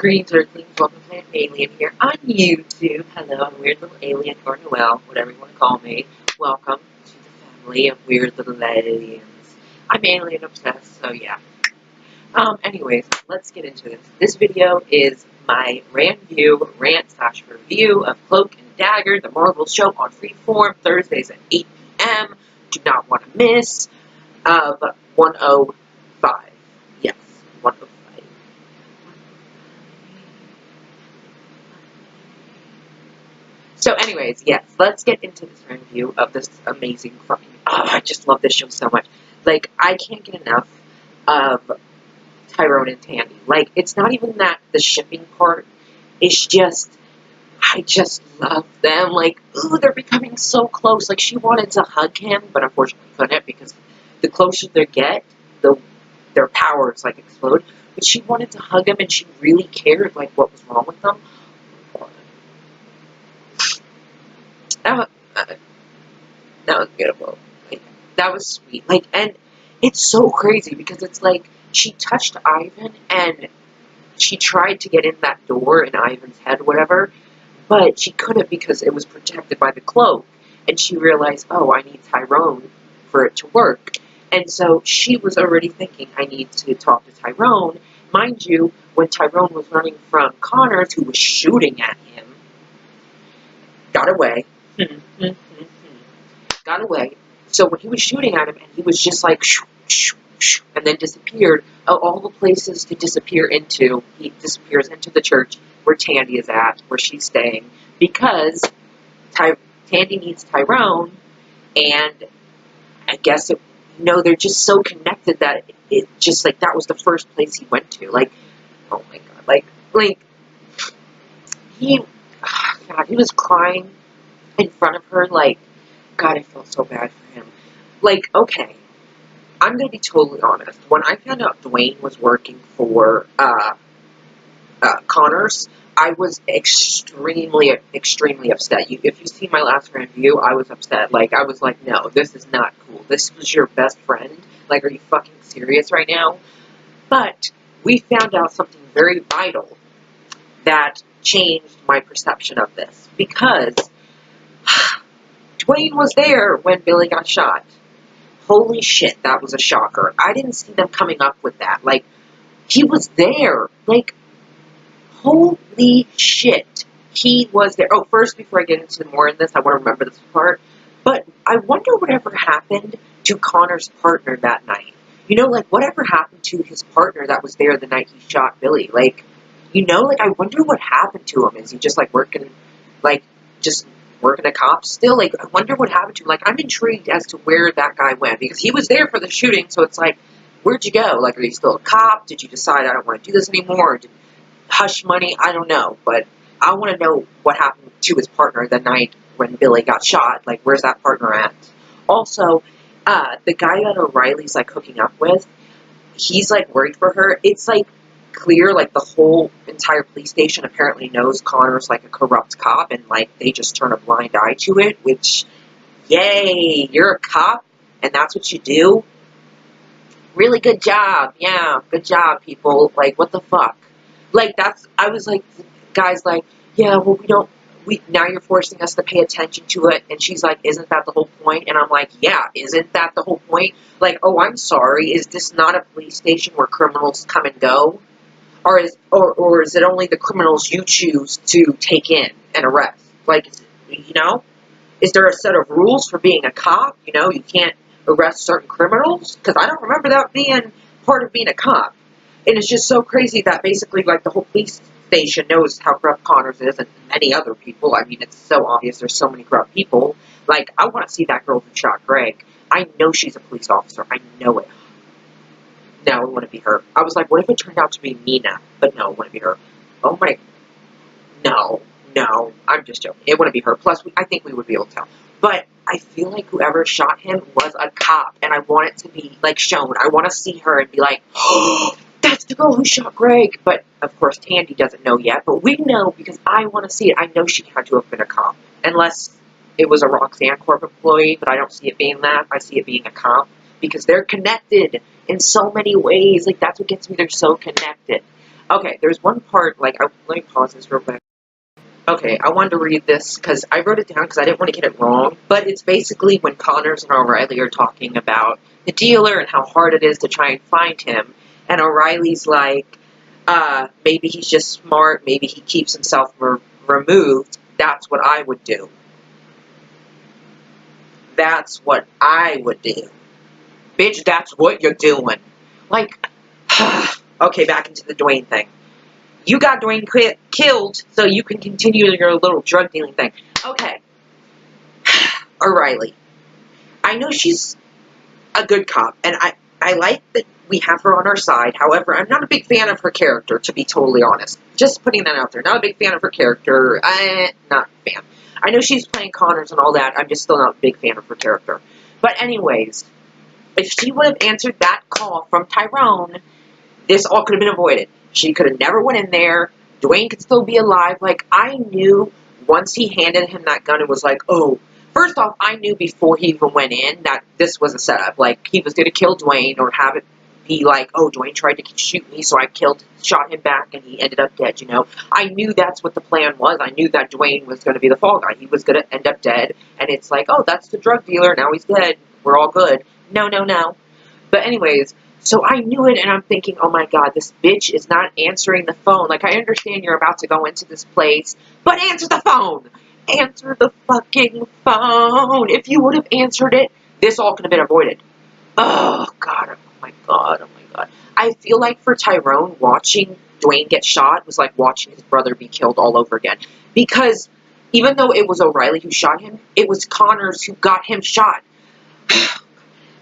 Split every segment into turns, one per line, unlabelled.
Greens or Cleans, welcome to Planet Alien here on YouTube. Hello, I'm Weird Little Alien or Noelle, whatever you want to call me. Welcome to the family of Weird Little Aliens. I'm alien obsessed, so yeah. Anyways, let's get into this. This video is my Ranview rant/review of Cloak and Dagger, the Marvel show on Freeform, Thursdays at 8 p.m. Do not want to miss. 105. Yes, 105. So anyways, yes, let's get into this review of this amazing fucking... Oh, I just love this show so much. Like, I can't get enough of Tyrone and Tandy. Like, it's not even that the shipping part. It's just... I just love them. Like, ooh, they're becoming so close. Like, she wanted to hug him, but unfortunately couldn't because the closer they get, their powers, like, explode. But she wanted to hug him, and she really cared, like, what was wrong with them. That was beautiful. Like, that was sweet. Like, and it's so crazy because it's like she touched Ivan and she tried to get in that door in Ivan's head, whatever, but she couldn't because it was protected by the cloak. And she realized, oh, I need Tyrone for it to work. And so she was already thinking, I need to talk to Tyrone. Mind you, when Tyrone was running from Connors, who was shooting at him, got away. Got away. So when he was shooting at him, and he was just like, shoo, shoo, shoo, and then disappeared, all the places to disappear into, he disappears into the church where Tandy is at, where she's staying, because Tandy needs Tyrone, and I guess, they're just so connected that it just, like, that was the first place he went to. Like, oh my god, like, he was crying in front of her, like, God, I felt so bad for him. Like, okay, I'm going to be totally honest. When I found out Dwayne was working for Connors, I was extremely upset. If you see my last review, I was upset. Like, I was like, no, this is not cool. This was your best friend. Like, are you fucking serious right now? But we found out something very vital that changed my perception of this. Because Dwayne was there when Billy got shot. Holy shit, that was a shocker. I didn't see them coming up with that. Like, he was there. Like, holy shit. He was there. Oh, first, before I get into more in this, I want to remember this part. But I wonder whatever happened to Connor's partner that night. Like, whatever happened to his partner that was there the night he shot Billy. Like, like, I wonder what happened to him. Is he just, like, working a cop still? Like, I wonder what happened to him. Like, I'm intrigued as to where that guy went, because he was there for the shooting, so it's like, where'd you go? Like, are you still a cop? Did you decide I don't want to do this anymore? Hush money? I don't know, but I want to know what happened to his partner the night when Billy got shot. Like, where's that partner at? Also, the guy that OReilly's, like, hooking up with, he's, like, worried for her. It's, like, clear, like, the whole entire police station apparently knows Connor's, like, a corrupt cop, and, like, they just turn a blind eye to it, which, yay, you're a cop, and that's what you do? Really good job, yeah, good job, people, like, what the fuck? Like, I was like, guys, like, yeah, well, now you're forcing us to pay attention to it, and she's like, isn't that the whole point? And I'm like, yeah, isn't that the whole point? Like, oh, I'm sorry, is this not a police station where criminals come and go? Or is it only the criminals you choose to take in and arrest? Like, is there a set of rules for being a cop? You can't arrest certain criminals? Because I don't remember that being part of being a cop. And it's just so crazy that basically, like, the whole police station knows how corrupt Connors is and many other people. I mean, it's so obvious there's so many corrupt people. Like, I want to see that girl who shot Greg. I know she's a police officer. I know it. No, it wouldn't be her. I was like, what if it turned out to be Nina? But no, it wouldn't be her. Oh my... No, I'm just joking. It wouldn't be her. Plus, I think we would be able to tell. But I feel like whoever shot him was a cop, and I want it to be, like, shown. I want to see her and be like, oh, that's the girl who shot Greg. But, of course, Tandy doesn't know yet. But we know because I want to see it. I know she had to have been a cop. Unless it was a Roxanne Corp employee, but I don't see it being that. I see it being a cop. Because they're connected in so many ways. Like, that's what gets me. They're so connected. Okay, there's one part, like, let me pause this real quick. Okay, I wanted to read this because I wrote it down because I didn't want to get it wrong. But it's basically when Connors and OReilly are talking about the dealer and how hard it is to try and find him. And OReilly's like, maybe he's just smart. Maybe he keeps himself removed. That's what I would do. That's what I would do. Bitch, that's what you're doing. Like, okay, back into the Dwayne thing. You got Dwayne killed, so you can continue your little drug dealing thing. Okay. OReilly. I know she's a good cop, and I like that we have her on our side. However, I'm not a big fan of her character, to be totally honest. Just putting that out there. Not a big fan of her character. Not a fan. I know she's playing Connors and all that. I'm just still not a big fan of her character. But anyways, if she would have answered that call from Tyrone, this all could have been avoided. She could have never went in there. Dwayne could still be alive. Like, I knew once he handed him that gun, it was like, oh, first off, I knew before he even went in that this was a setup. Like, he was going to kill Dwayne or have it be like, oh, Dwayne tried to shoot me, so I shot him back, and he ended up dead, you know. I knew that's what the plan was. I knew that Dwayne was going to be the fall guy. He was going to end up dead, and it's like, oh, that's the drug dealer. Now he's dead. We're all good. No, no, no. But anyways, so I knew it, and I'm thinking, oh my god, this bitch is not answering the phone. Like, I understand you're about to go into this place, but answer the phone! Answer the fucking phone! If you would have answered it, this all could have been avoided. Oh god, oh my god, oh my god. I feel like for Tyrone, watching Dwayne get shot was like watching his brother be killed all over again. Because even though it was OReilly who shot him, it was Connors who got him shot.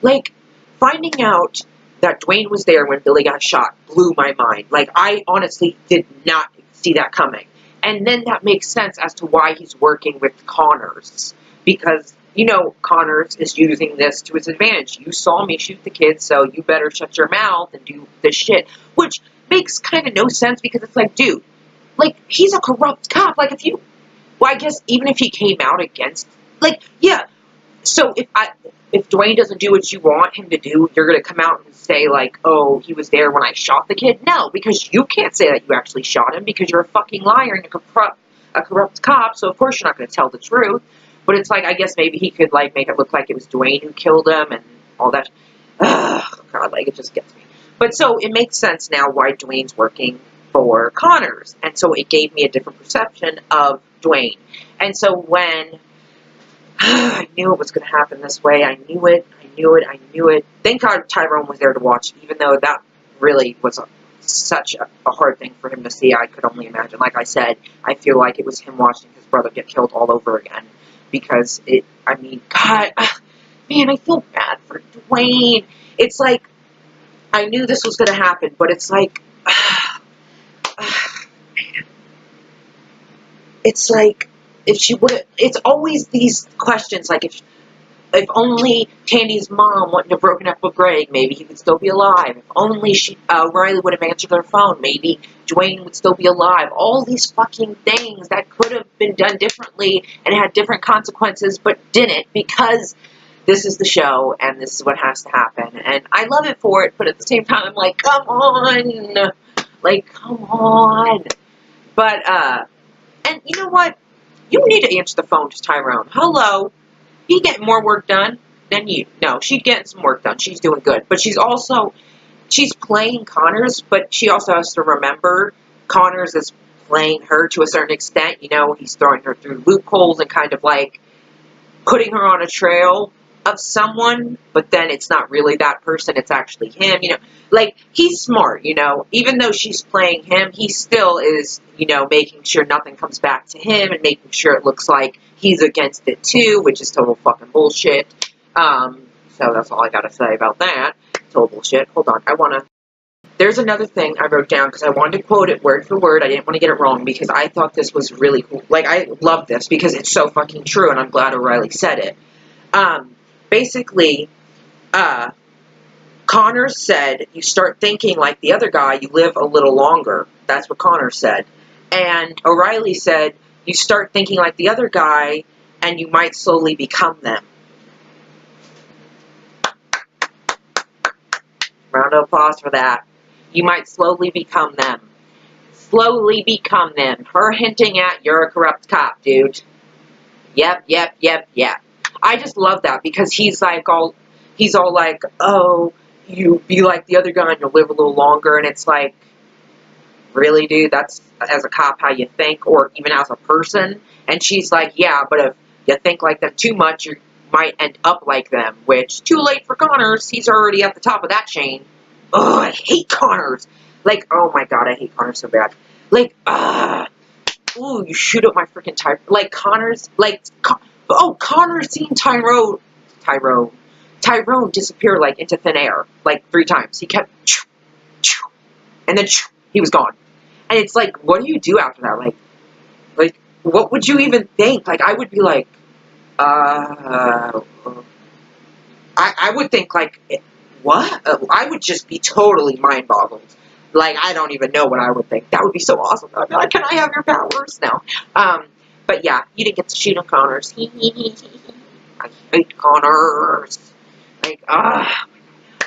Like, finding out that Dwayne was there when Billy got shot blew my mind. Like, I honestly did not see that coming. And then that makes sense as to why he's working with Connors. Because, you know, Connors is using this to his advantage. You saw me shoot the kid, so you better shut your mouth and do this shit. Which makes kind of no sense because it's like, dude, like, he's a corrupt cop. Like, if you... Well, I guess even if he came out against... Like, yeah. So if Dwayne doesn't do what you want him to do, you're going to come out and say, like, oh, he was there when I shot the kid? No, because you can't say that you actually shot him because you're a fucking liar and a corrupt cop, so of course you're not going to tell the truth. But it's like, I guess maybe he could, like, make it look like it was Dwayne who killed him and all that. Ugh, God, like, it just gets me. But so it makes sense now why Dwayne's working for Connors. And so it gave me a different perception of Dwayne. And so when... I knew it was going to happen this way. I knew it. I knew it. I knew it. Thank God Tyrone was there to watch, even though that really was such a hard thing for him to see. I could only imagine. Like I said, I feel like it was him watching his brother get killed all over again. Because I mean, God, man, I feel bad for Dwayne. It's like, I knew this was going to happen, but it's like, man. It's like, if she would, it's always these questions, like if only Candy's mom wouldn't have broken up with Greg, maybe he would still be alive. If only Riley would have answered her phone, maybe Dwayne would still be alive. All these fucking things that could have been done differently and had different consequences, but didn't, because this is the show and this is what has to happen. And I love it for it, but at the same time, I'm like, come on, like, come on. But and you know what? You need to answer the phone to Tyrone. Hello. He getting more work done than you. No, she's getting some work done. She's doing good. But she's playing Connors, but she also has to remember Connors is playing her to a certain extent. You know, he's throwing her through loopholes and kind of like putting her on a trail of someone, but then it's not really that person, it's actually him, you know. Like, he's smart, you know. Even though she's playing him, he still is, you know, making sure nothing comes back to him and making sure it looks like he's against it too, which is total fucking bullshit. So that's all I gotta say about that. Total bullshit. Hold on, there's another thing I wrote down because I wanted to quote it word for word. I didn't want to get it wrong because I thought this was really cool. Like, I love this because it's so fucking true, and I'm glad OReilly said it. Basically, Connors said, you start thinking like the other guy, you live a little longer. That's what Connors said. And OReilly said, you start thinking like the other guy, and you might slowly become them. Round of applause for that. You might slowly become them. slowly become them. Her hinting at, you're a corrupt cop, dude. Yep. I just love that because he's all like, oh, you be like the other guy and you'll live a little longer. And it's like, really, dude, that's as a cop how you think, or even as a person. And she's like, yeah, but if you think like them too much, you might end up like them, which, too late for Connors. He's already at the top of that chain. Ugh, I hate Connors. Like, oh my god, I hate Connors so bad. Like, ooh, you shoot up my freaking tire. Like, Connors, like, Connors seen Tyrone disappear, like, into thin air, like, 3 times. He kept, and then, he was gone. And it's like, what do you do after that? Like, what would you even think? Like, I would be like, I would think, like, what? I would just be totally mind-boggled. Like, I don't even know what I would think. That would be so awesome. I'd be like, can I have your powers? No. But yeah, you didn't get to shoot on Connors. I hate Connors. Like,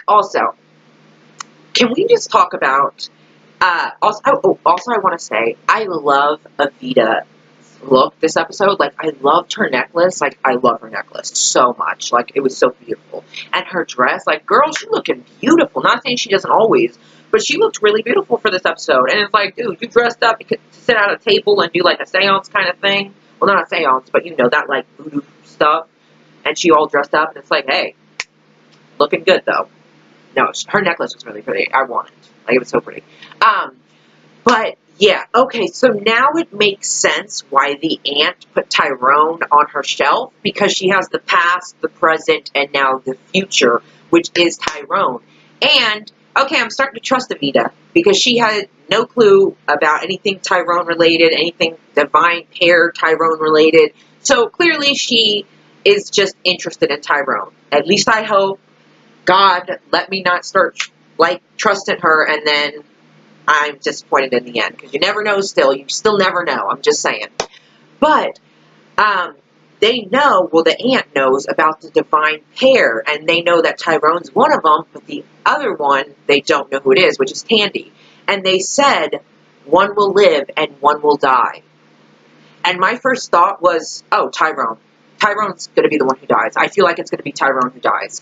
also, can we just talk about, also I want to say, I love Evita's look this episode. Like, I loved her necklace. Like, I love her necklace so much. Like, it was so beautiful. And her dress, like, girl, she's looking beautiful. Not saying she doesn't always, but she looked really beautiful for this episode. And it's like, dude, you dressed up to sit at a table and do, like, a seance kind of thing. Well, not a seance, but, you know, that, like, voodoo stuff. And she all dressed up, and it's like, hey, looking good, though. No, her necklace was really pretty. I want it. Like, it was so pretty. But, yeah, okay, so now it makes sense why the aunt put Tyrone on her shelf, because she has the past, the present, and now the future, which is Tyrone. And, okay, I'm starting to trust Evita, because she had no clue about anything Tyrone-related, anything Divine Pair Tyrone-related, so clearly she is just interested in Tyrone. At least I hope. God, let me not start, like, trusting her, and then I'm disappointed in the end, because you never know still. You still never know. I'm just saying. But, they know, well, the aunt knows about the Divine Pair, and they know that Tyrone's one of them, but the other one, they don't know who it is, which is Tandy. And they said, one will live and one will die. And my first thought was, oh, Tyrone. Tyrone's going to be the one who dies. I feel like it's going to be Tyrone who dies.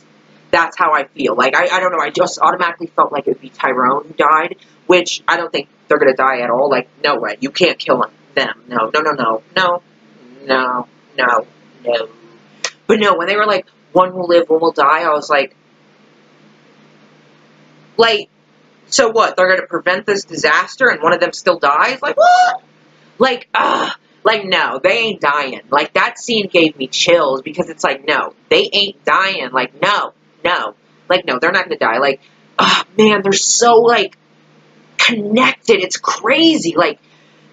That's how I feel. Like, I don't know, I just automatically felt like it would be Tyrone who died, which I don't think they're going to die at all. Like, no way. You can't kill them. No. But no, when they were like, one will live, one will die, I was like, so what? They're going to prevent this disaster and one of them still dies? Like, what? Like, no, they ain't dying. Like, that scene gave me chills, because it's like, no, they ain't dying. Like, no. Like, no, they're not going to die. Like, oh, man, they're so, like, connected. It's crazy. Like,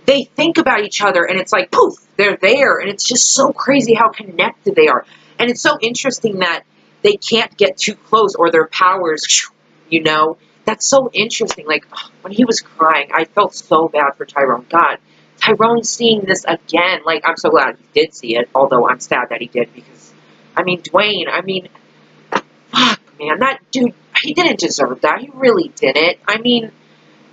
they think about each other, and it's like, poof, they're there. And it's just so crazy how connected they are. And it's so interesting that they can't get too close, or their powers, you know? That's so interesting. Like, when he was crying, I felt so bad for Tyrone. God, Tyrone seeing this again. Like, I'm so glad he did see it, although I'm sad that he did, because, I mean, Dwayne, fuck, man, that dude, he didn't deserve that. He really didn't. I mean,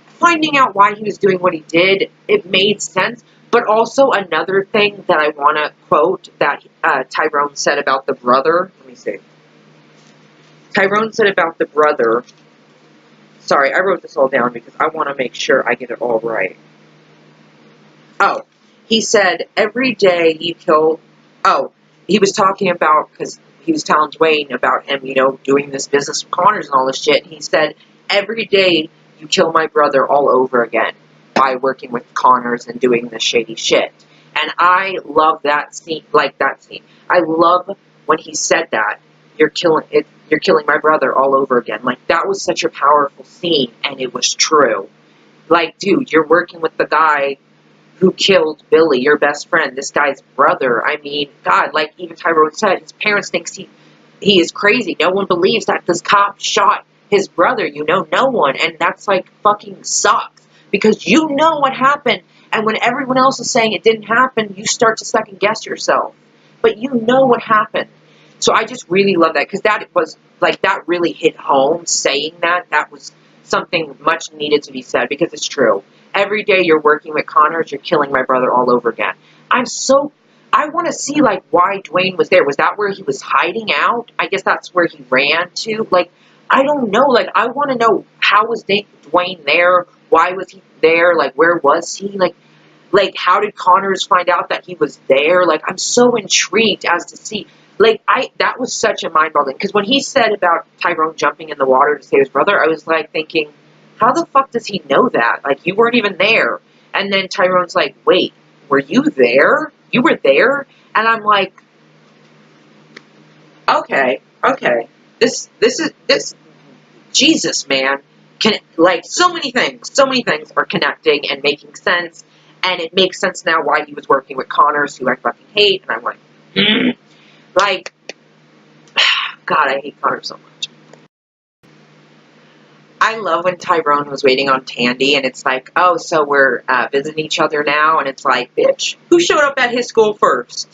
finding out why he was doing what he did, it made sense. But also another thing that I want to quote that Tyrone said about the brother. Let me see. Tyrone said about the brother. Sorry, I wrote this all down because I want to make sure I get it all right. Oh, he said, every day you kill... Oh, he was talking about, because he was telling Dwayne about him, you know, doing this business with Connors and all this shit. And he said, every day you kill my brother all over again by working with Connors and doing this shady shit. And I love that scene, I love when he said that, you're killing my brother all over again. Like, that was such a powerful scene, and it was true. Like, dude, you're working with the guy who killed Billy, your best friend, this guy's brother. I mean, God, like even Tyrone said, his parents think he is crazy. No one believes that this cop shot his brother. You know, no one. And that's, like, fucking sucks. Because you know what happened, and when everyone else is saying it didn't happen, you start to second guess yourself. But you know what happened. So I just really love that, because that was, like, that really hit home, saying that. That was something much needed to be said, because it's true. every day you're working with Connors, you're killing my brother all over again. I want to see, like, why Dwayne was there. Was that where he was hiding out? I guess that's where he ran to. Like, I don't know. Like, I want to know, how was Dwayne there? Why was he there? Like, where was he? Like, how did Connors find out that he was there? Like, I'm so intrigued as to see. Like, that was such a mind-boggling. Because when he said about Tyrone jumping in the water to save his brother, I was, like, thinking, how the fuck does he know that? Like, you weren't even there. And then Tyrone's like, wait, were you there? You were there? And I'm like, okay. This, Jesus, man. Like, so many things are connecting and making sense. And it makes sense now why he was working with Connors, who I fucking hate. And I'm like, like, God, I hate Connors so much. I love when Tyrone was waiting on Tandy, and it's like, oh, so we're visiting each other now, and it's like, bitch, who showed up at his school first?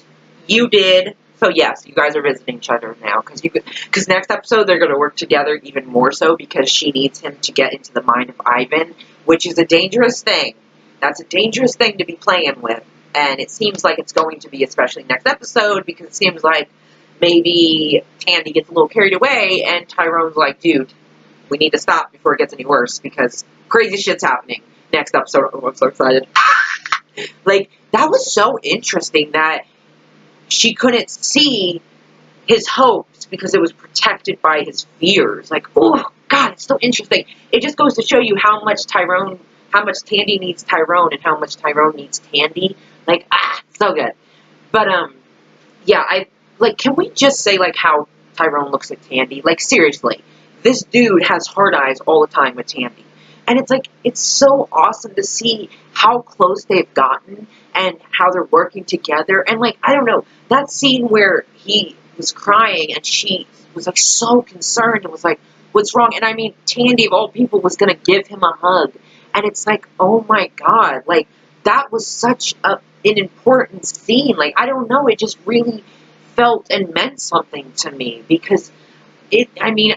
You did. So yes, you guys are visiting each other now, because next episode they're going to work together even more so, because she needs him to get into the mind of Ivan, which is a dangerous thing. That's a dangerous thing to be playing with, and it seems like it's going to be, especially next episode, because it seems like maybe Tandy gets a little carried away, and Tyrone's like, dude, we need to stop before it gets any worse, because crazy shit's happening next episode. Oh, I'm so excited. Like, that was so interesting that she couldn't see his hopes because it was protected by his fears. Like, oh, God, it's so interesting. It just goes to show you how much Tandy needs Tyrone and how much Tyrone needs Tandy. Like, so good. But, yeah, can we just say, like, how Tyrone looks at Tandy? Like, seriously. This dude has hard eyes all the time with Tandy. And it's like, it's so awesome to see how close they've gotten and how they're working together. And, like, I don't know, that scene where he was crying and she was, like, so concerned and was like, what's wrong? And, I mean, Tandy, of all people, was going to give him a hug. And it's like, oh, my God. Like, that was such an important scene. Like, I don't know, it just really felt and meant something to me because Tandy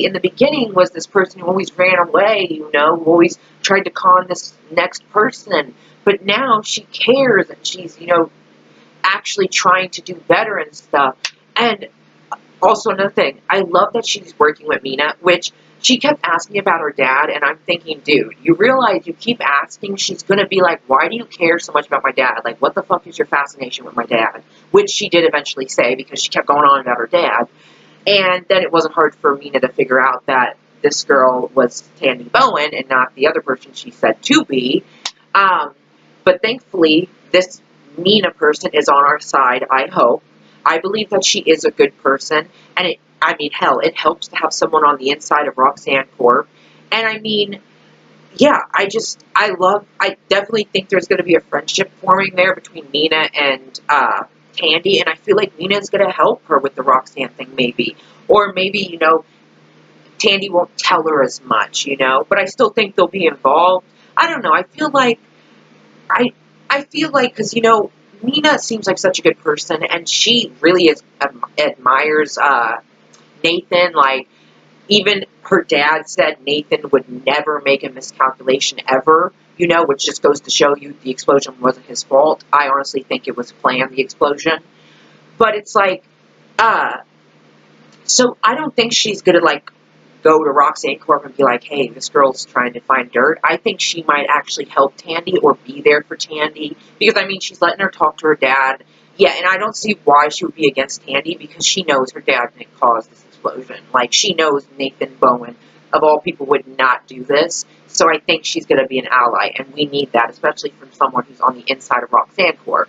in the beginning was this person who always ran away, who always tried to con this next person. But now she cares and she's, actually trying to do better and stuff. And also another thing, I love that she's working with Mina, which she kept asking about her dad. And I'm thinking, dude, you realize you keep asking, she's going to be like, why do you care so much about my dad? Like, what the fuck is your fascination with my dad? Which she did eventually say because she kept going on about her dad. And then it wasn't hard for Mina to figure out that this girl was Tandy Bowen and not the other person she said to be. But thankfully, this Mina person is on our side, I hope. I believe that she is a good person. And it helps to have someone on the inside of Roxanne Corp. And I definitely think there's going to be a friendship forming there between Mina and Tandy, and I feel like Mina's going to help her with the Roxanne thing, maybe. Or maybe, Tandy won't tell her as much, but I still think they'll be involved. I don't know, I feel like, because, Mina seems like such a good person, and she really admires Nathan. Like, even her dad said Nathan would never make a miscalculation ever, which just goes to show you the explosion wasn't his fault. I honestly think it was planned, the explosion. But it's like, so I don't think she's going to, go to Roxanne Corp and be like, hey, this girl's trying to find dirt. I think she might actually help Tandy or be there for Tandy. Because, she's letting her talk to her dad. Yeah, and I don't see why she would be against Tandy because she knows her dad didn't cause this explosion. Like, she knows Nathan Bowen, of all people, would not do this. So I think she's going to be an ally, and we need that, especially from someone who's on the inside of Roxanne Corp.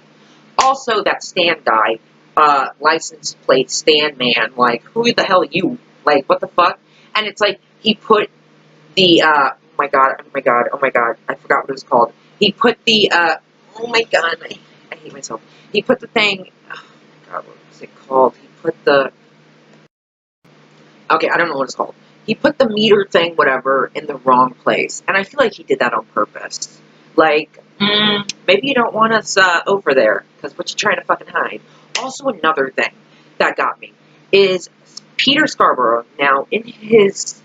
Also, that Stan guy, license plate Stan man, like, who the hell are you? Like, what the fuck? And it's like, he put the, oh my god, I forgot what it was called. He put the, oh my god, I hate myself. He put the thing, oh my god, what was it called? He put the, okay, I don't know what it's called. He put the meter thing, whatever, in the wrong place. And I feel like he did that on purpose. Like, maybe you don't want us over there, because what you trying to fucking hide? Also, another thing that got me is Peter Scarborough, now, in his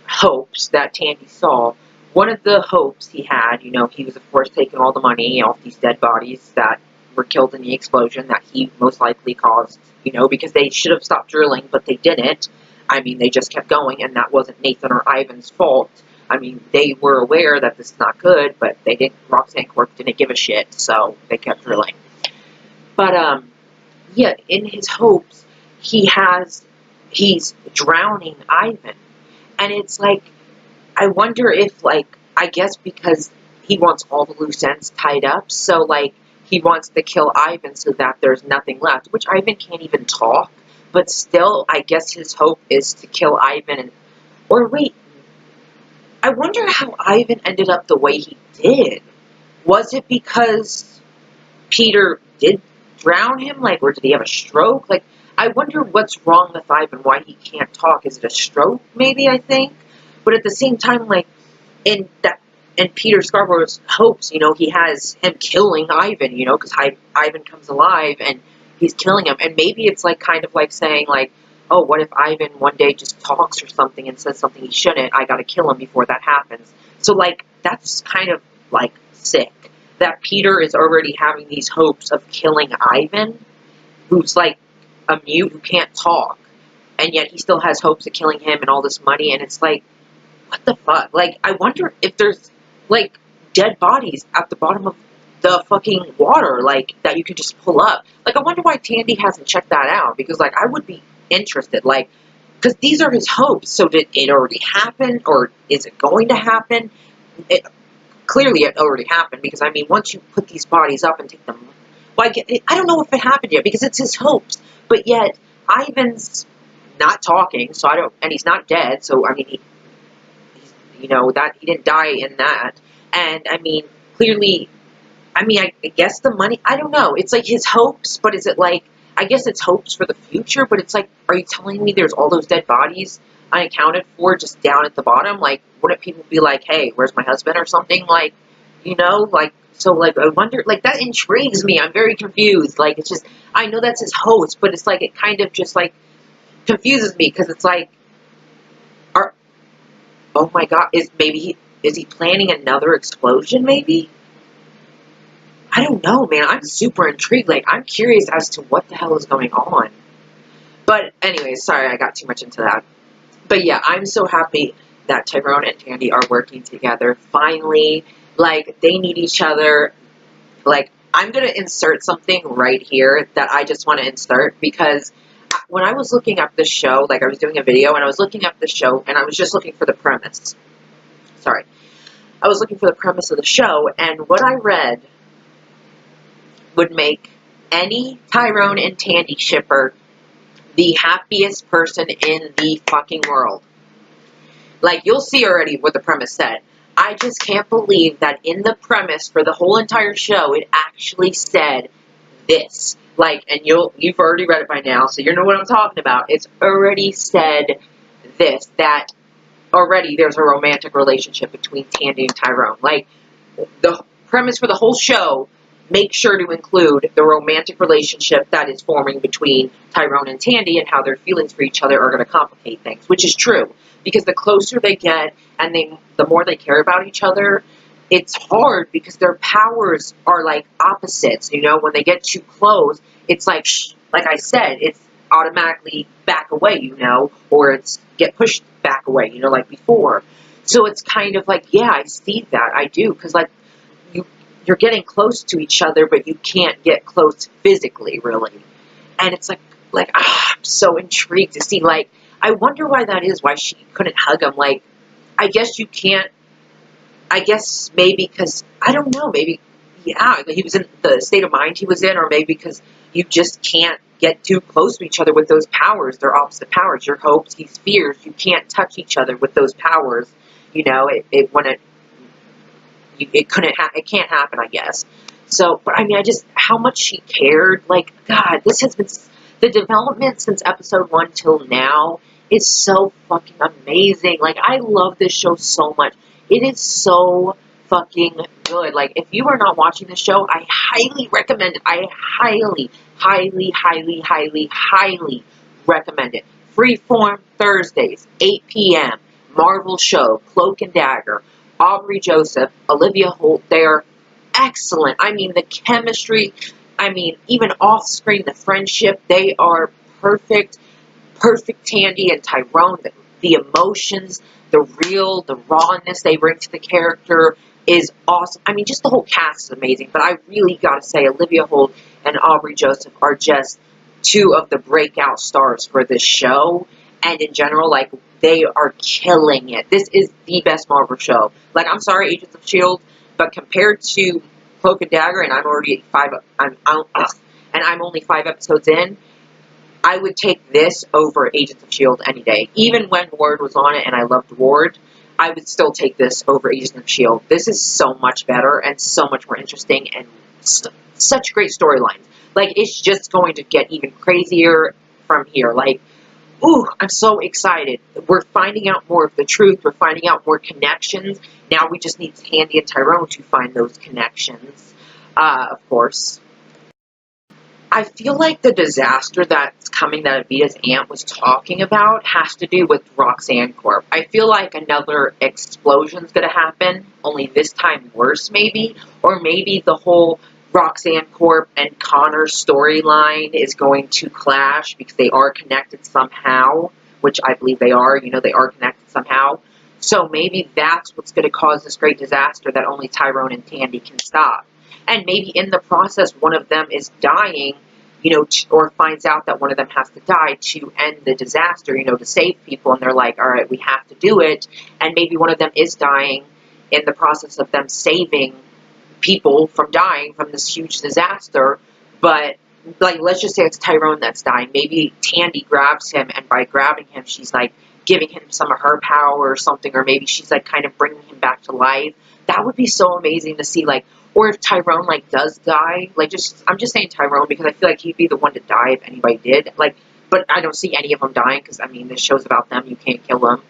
hopes that Tandy saw, one of the hopes he had, you know, he was of course taking all the money off these dead bodies that were killed in the explosion that he most likely caused, you know, because they should have stopped drilling, but they didn't. I mean, they just kept going, and that wasn't Nathan or Ivan's fault. I mean, they were aware that this is not good, but they didn't, Roxanne Corp didn't give a shit, so they kept drilling. But, yeah, in his hopes, he's drowning Ivan. And it's like, I wonder if, like, I guess because he wants all the loose ends tied up, so, like, he wants to kill Ivan so that there's nothing left, which Ivan can't even talk, but still, I guess his hope is to kill Ivan and, or wait, I wonder how Ivan ended up the way he did. Was it because Peter did drown him, like, or did he have a stroke? Like, I wonder what's wrong with Ivan, why he can't talk. Is it a stroke, maybe, I think? But at the same time, like, in Peter Scarborough's hopes, you know, he has him killing Ivan, you know, because Ivan comes alive and he's killing him. And maybe it's, like, kind of like saying, like, oh, what if Ivan one day just talks or something and says something he shouldn't? I gotta kill him before that happens. So, like, that's kind of, like, sick. That Peter is already having these hopes of killing Ivan, who's, like, a mute who can't talk. And yet he still has hopes of killing him and all this money. And it's like, what the fuck? Like, I wonder if there's, like, dead bodies at the bottom of the fucking water, like, that you could just pull up. Like, I wonder why Tandy hasn't checked that out, because, like, I would be interested, like, because these are his hopes, so did it already happen, or is it going to happen? Clearly it already happened, because, I mean, once you put these bodies up and take them, well, I don't know if it happened yet, because it's his hopes, but yet, Ivan's not talking, so and he's not dead, so, I mean, you know, that he didn't die in that. And, I mean, clearly, I mean, I guess the money, I don't know. It's like his hopes, but is it like, I guess it's hopes for the future, but it's like, are you telling me there's all those dead bodies unaccounted for just down at the bottom? Like, wouldn't people be like, hey, where's my husband or something? Like, you know, like, so, like, I wonder, like, that intrigues me. I'm very confused. Like, it's just, I know that's his hopes, but it's like, it kind of just, like, confuses me, because it's like, oh my god, is he planning another explosion, maybe? I don't know, man. I'm super intrigued. Like, I'm curious as to what the hell is going on. But anyways, sorry I got too much into that. But yeah, I'm so happy that Tyrone and Tandy are working together. Finally, like, they need each other. Like, I'm going to insert something right here that I just want to insert, because when I was looking up this show, like, I was doing a video, and I was looking up the show, and I was just looking for the premise. Sorry. I was looking for the premise of the show, and what I read would make any Tyrone and Tandy shipper the happiest person in the fucking world. Like, you'll see already what the premise said. I just can't believe that in the premise for the whole entire show, it actually said this. Like, and you've already read it by now, so you know what I'm talking about. It's already said this, that already there's a romantic relationship between Tandy and Tyrone. Like, the premise for the whole show, make sure to include the romantic relationship that is forming between Tyrone and Tandy, and how their feelings for each other are going to complicate things, which is true. Because the closer they get, and the more they care about each other, it's hard because their powers are like opposites, you know. When they get too close, it's like I said, it's automatically back away, you know, or it's get pushed back away, you know, like before. So it's kind of like, yeah, I see that, I do, because like you're getting close to each other, but you can't get close physically, really. And it's like I'm so intrigued to see, like, I wonder why that is, why she couldn't hug him. Like, I guess you can't. I guess maybe because, I don't know, maybe, yeah, he was in the state of mind he was in, or maybe because you just can't get too close to each other with those powers. They're opposite powers. Your hopes, his fears, you can't touch each other with those powers. You know, it can't happen, I guess. So, but I mean, how much she cared, like, God, this has been, the development since episode 1 till now is so fucking amazing. Like, I love this show so much. It is so fucking good. Like, if you are not watching the show, I highly recommend it. I highly, highly, highly, highly, highly recommend it. Freeform Thursdays, 8 p.m. Marvel show, Cloak and Dagger. Aubrey Joseph, Olivia Holt, they're excellent. I mean, the chemistry, I mean, even off screen, the friendship, they are perfect. Perfect Tandy and Tyrone. The emotions, the rawness they bring to the character is awesome. I mean, just the whole cast is amazing. But I really got to say, Olivia Holt and Aubrey Joseph are just two of the breakout stars for this show. And in general, like, they are killing it. This is the best Marvel show. Like, I'm sorry, Agents of S.H.I.E.L.D., but compared to Cloak and Dagger, and I'm already I'm only 5 episodes in, I would take this over Agents of S.H.I.E.L.D. any day. Even when Ward was on it and I loved Ward, I would still take this over Agents of S.H.I.E.L.D. This is so much better and so much more interesting and such great storylines. Like, it's just going to get even crazier from here. Like, ooh, I'm so excited. We're finding out more of the truth. We're finding out more connections. Now we just need Tandy and Tyrone to find those connections, of course. I feel like the disaster that's coming that Evita's aunt was talking about has to do with Roxanne Corp. I feel like another explosion's going to happen, only this time worse maybe, or maybe the whole Roxanne Corp and Connor storyline is going to clash because they are connected somehow, which I believe they are. You know, they are connected somehow. So maybe that's what's going to cause this great disaster that only Tyrone and Tandy can stop. And maybe in the process, one of them is dying, you know, or finds out that one of them has to die to end the disaster, you know, to save people. And they're like, all right, we have to do it. And maybe one of them is dying in the process of them saving people from dying from this huge disaster. But, like, let's just say it's Tyrone that's dying. Maybe Tandy grabs him, and by grabbing him, she's, like, giving him some of her power or something, or maybe she's, like, kind of bringing him back to life. That would be so amazing to see, like, or if Tyrone, like, does die, like, I'm just saying Tyrone because I feel like he'd be the one to die if anybody did, like, but I don't see any of them dying because, I mean, this show's about them, you can't kill them.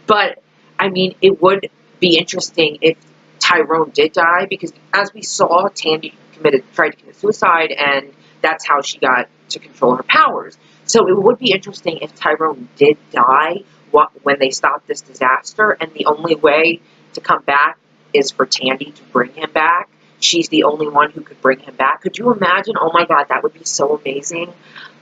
But, I mean, it would be interesting if Tyrone did die because, as we saw, Tandy tried to commit suicide, and that's how she got to control her powers. So it would be interesting if Tyrone did die when they stopped this disaster, and the only way to come back is for Tandy to bring him back. She's the only one who could bring him back. Could you imagine? Oh my god, that would be so amazing.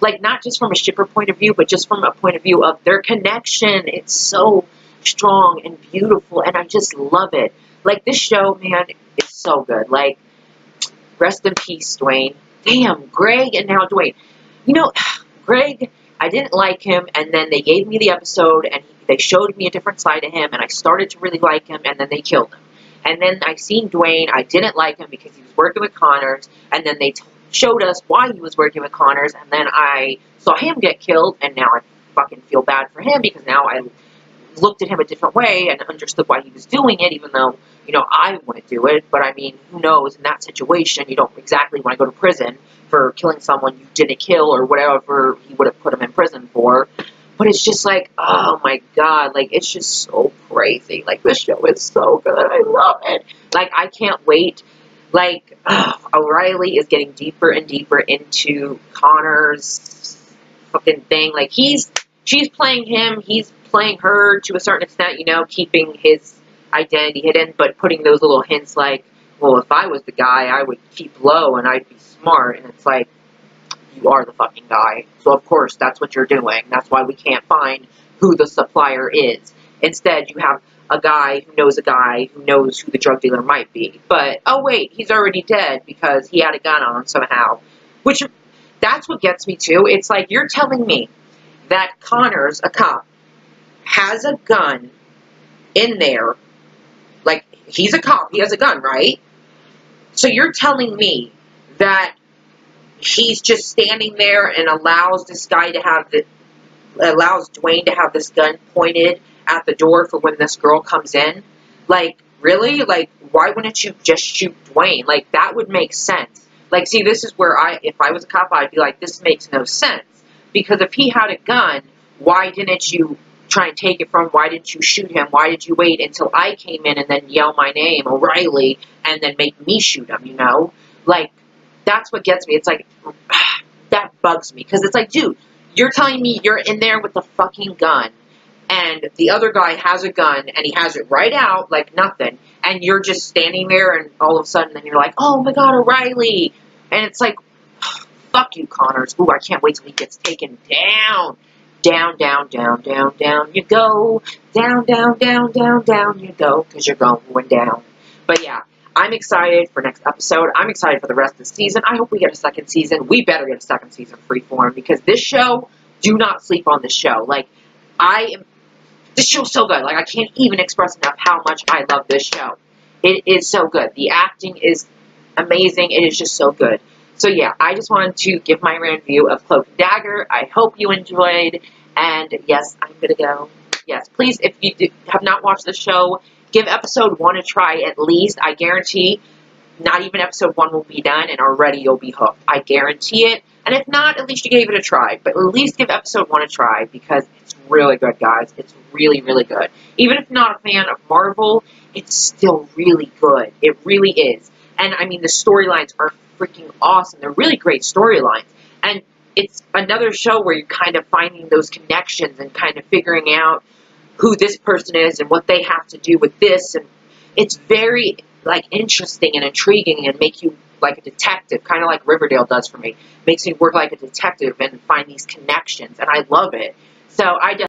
Like, not just from a shipper point of view, but just from a point of view of their connection. It's so strong and beautiful, and I just love it. Like, this show, man, is so good. Like, rest in peace, Dwayne. Damn, Greg and now Dwayne. You know, Greg, I didn't like him, and then they gave me the episode, and they showed me a different side of him, and I started to really like him, and then they killed him. And then I seen Dwayne, I didn't like him because he was working with Connors, and then they showed us why he was working with Connors, and then I saw him get killed, and now I fucking feel bad for him because now I looked at him a different way and understood why he was doing it, even though, you know, I wouldn't do it. But I mean, who knows, in that situation, you don't exactly want to go to prison for killing someone you didn't kill or whatever he would have put him in prison for. But it's just like, oh my god, like, it's just so crazy. Like, this show is so good. I love it. Like, I can't wait. Like, OReilly is getting deeper and deeper into Connor's fucking thing. Like, she's playing him, he's playing her to a certain extent, you know, keeping his identity hidden, but putting those little hints like, well, if I was the guy, I would keep low and I'd be smart. And it's like, you are the fucking guy. So, of course, that's what you're doing. That's why we can't find who the supplier is. Instead, you have a guy who knows who the drug dealer might be. But, oh, wait, he's already dead because he had a gun on him somehow. Which, that's what gets me, too. It's like, you're telling me that Connors, a cop, has a gun in there. Like, he's a cop. He has a gun, right? So you're telling me that he's just standing there and allows this guy to have allows Dwayne to have this gun pointed at the door for when this girl comes in? Like, really? Like, why wouldn't you just shoot Dwayne? Like, that would make sense. Like, see, this is where if I was a cop, I'd be like, this makes no sense. Because if he had a gun, why didn't you try and take it from him? Why didn't you shoot him? Why did you wait until I came in and then yell my name, OReilly, and then make me shoot him, you know? Like, that's what gets me. It's like, that bugs me. Because it's like, dude, you're telling me you're in there with the fucking gun, and the other guy has a gun, and he has it right out like nothing, and you're just standing there, and all of a sudden, then you're like, oh my god, O'Reilly, and it's like, fuck you, Connors. Ooh, I can't wait till he gets taken down. Down, down, down, down, down you go. Down, down, down, down, down you go, because you're going down. But yeah, I'm excited for next episode. I'm excited for the rest of the season. I hope we get a second season. We better get a second season Freeform, because this show, do not sleep on this show. Like, this show's so good. Like, I can't even express enough how much I love this show. It is so good. The acting is amazing. It is just so good. So yeah, I just wanted to give my review of Cloak Dagger. I hope you enjoyed. And yes, I'm going to go. Yes, please, if you have not watched the show, give episode 1 a try at least. I guarantee not even episode 1 will be done, and already you'll be hooked. I guarantee it. And if not, at least you gave it a try. But at least give episode 1 a try, because it's really good, guys. It's really, really good. Even if you're not a fan of Marvel, it's still really good. It really is. And, I mean, the storylines are freaking awesome. They're really great storylines. And it's another show where you're kind of finding those connections and kind of figuring out who this person is and what they have to do with this. And it's very, like, interesting and intriguing and make you like a detective, kind of like Riverdale does for me. Makes me work like a detective and find these connections. And I love it. So I just